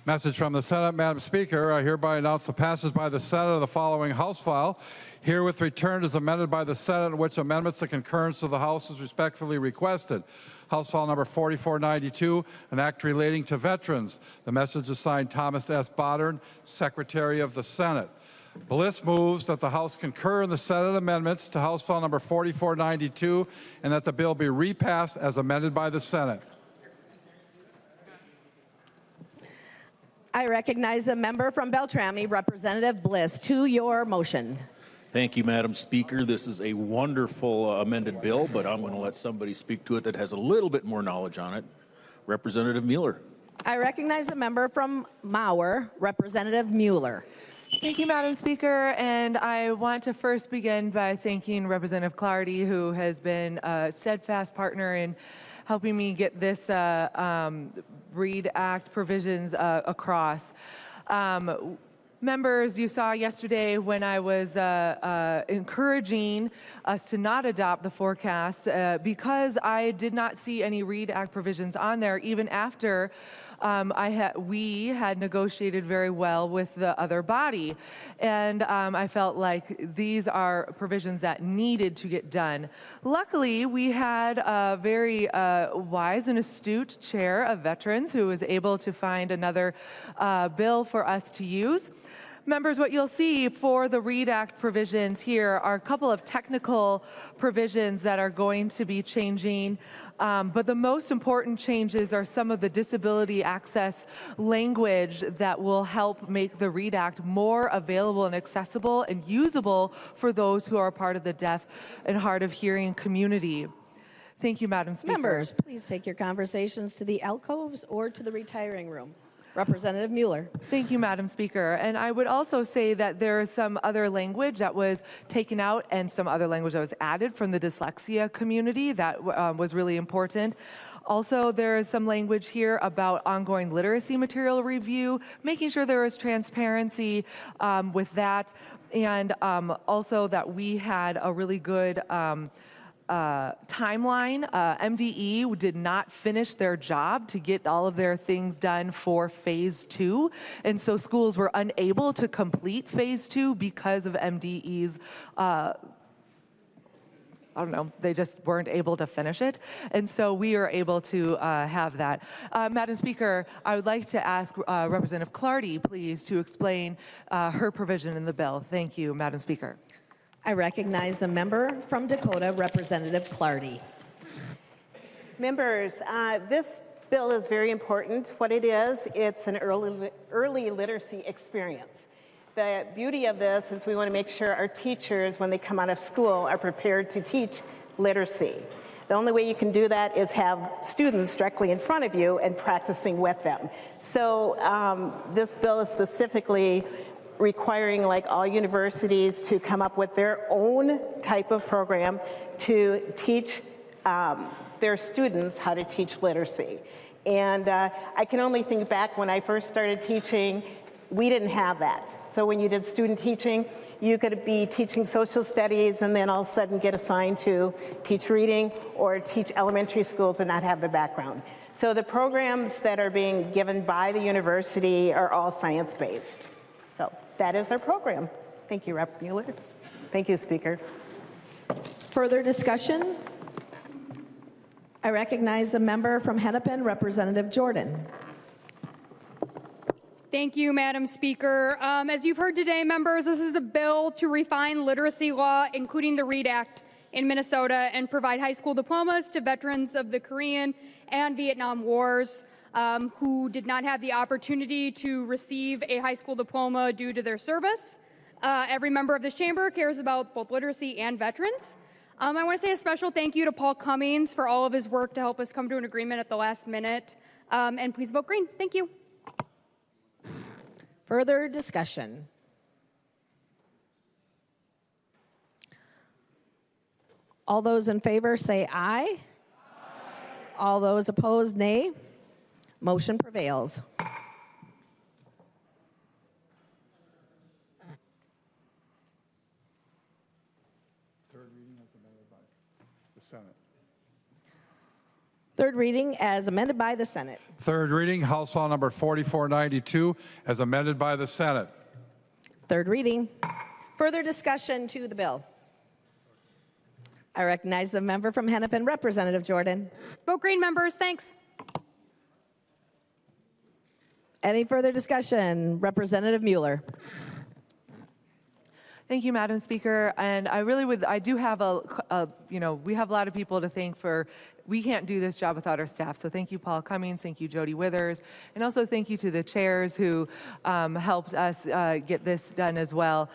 Message from the Senate. Madam Speaker, I hereby announce the passage by the Senate of the following House file. Herewith returned as amended by the Senate, in which amendments the concurrence of the House is respectfully requested. House file number 4492, an act relating to veterans. The message is signed Thomas S. Boddern, Secretary of the Senate. Bliss moves that the House concur in the Senate amendments to House file number 4492 and that the bill be repassed as amended by the Senate. I recognize the member from Beltrami, Representative Bliss, to your motion. Thank you, Madam Speaker. This is a wonderful amended bill, but I'm going to let somebody speak to it that has a little bit more knowledge on it. Representative Mueller. I recognize the member from Mauer, Representative Mueller. Thank you, Madam Speaker, and I want to first begin by thanking Representative Clardy, who has been a steadfast partner in helping me get this READ Act provisions across. Members, you saw yesterday when I was encouraging us to not adopt the forecast because I did not see any READ Act provisions on there, even after we had negotiated very well with the other body. And I felt like these are provisions that needed to get done. Luckily, we had a very wise and astute chair of veterans who was able to find another bill for us to use. Members, what you'll see for the READ Act provisions here are a couple of technical provisions that are going to be changing, but the most important changes are some of the disability access language that will help make the READ Act more available and accessible and usable for those who are part of the deaf and hard of hearing community. Thank you, Madam Speaker. Members, please take your conversations to the alcoves or to the retiring room. Representative Mueller. Thank you, Madam Speaker. And I would also say that there is some other language that was taken out and some other language that was added from the dyslexia community that was really important. Also, there is some language here about ongoing literacy material review, making sure there is transparency with that, and also that we had a really good timeline. MDE did not finish their job to get all of their things done for phase 2, and so schools were unable to complete phase 2 because of MDE's I don't know, they just weren't able to finish it. And so we are able to have that. Madam Speaker, I would like to ask Representative Clardy, please, to explain her provision in the bill. Thank you, Madam Speaker. I recognize the member from Dakota, Representative Clardy. Members, this bill is very important. What it is, it's an early literacy experience. The beauty of this is we want to make sure our teachers, when they come out of school, are prepared to teach literacy. The only way you can do that is have students directly in front of you and practicing with them. So this bill is specifically requiring, like all universities, to come up with their own type of program to teach their students how to teach literacy. And I can only think back when I first started teaching, we didn't have that. So when you did student teaching, you could be teaching social studies and then all of a sudden get assigned to teach reading or teach elementary schools and not have the background. So the programs that are being given by the university are all science-based. So that is our program. Thank you, Rep. Mueller. Thank you, Speaker. Further discussion? I recognize the member from Hennepin, Representative Jordan. Thank you, Madam Speaker. As you've heard today, members, this is a bill to refine literacy law, including the READ Act in Minnesota, and provide high school diplomas to veterans of the Korean and Vietnam Wars who did not have the opportunity to receive a high school diploma due to their service. Every member of this chamber cares about both literacy and veterans. I want to say a special thank you to Paul Cummings for all of his work to help us come to an agreement at the last minute. And please vote green. Thank you. Further discussion? All those in favor say aye. Aye. All those opposed, nay. Motion prevails. Third reading as amended by the Senate. Third reading as amended by the Senate. Third reading, House File Number 4492, as amended by the Senate. Third reading. Further discussion to the bill. I recognize the member from Hennepin, Representative Jordan. Vote green, members. Thanks. Any further discussion? Representative Mueller. Thank you, Madam Speaker. And I do have we have a lot of people to thank we can't do this job without our staff. So thank you, Paul Cummings. Thank you, Jody Withers. And also thank you to the chairs who helped us get this done as well.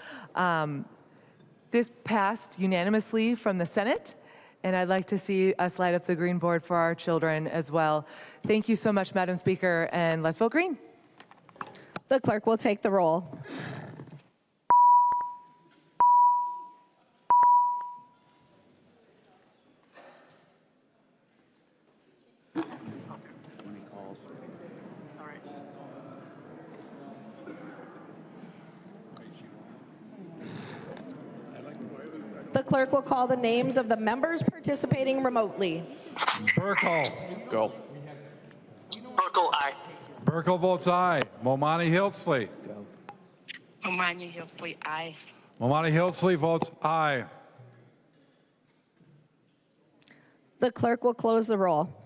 This passed unanimously from the Senate. And I'd like to see us light up the green board for our children as well. Thank you so much, Madam Speaker. And let's vote green. The clerk will take the roll. The clerk will call the names of the members participating remotely. Burkle. Go. Burkle, aye. Burkle votes aye. Momani Hiltsley. Omanya Hilsley, aye. Momani Hiltsley votes aye. The clerk will close the roll.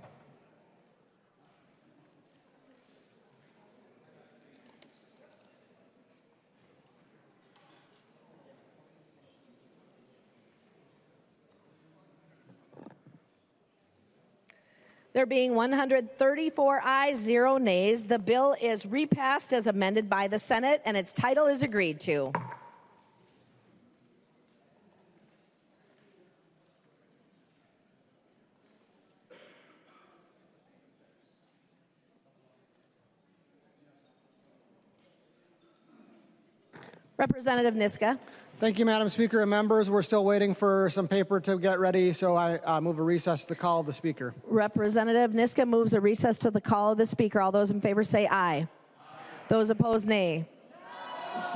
There being 134 ayes, 0 nays, the bill is repassed as amended by the Senate, and its title is agreed to. Representative Niska. Thank you, Madam Speaker and members. We're still waiting for some paper to get ready, so I move a recess to the call of the Speaker. Representative Niska moves a recess to the call of the Speaker. All those in favor say aye. Those opposed, nay.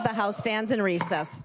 The House stands in recess.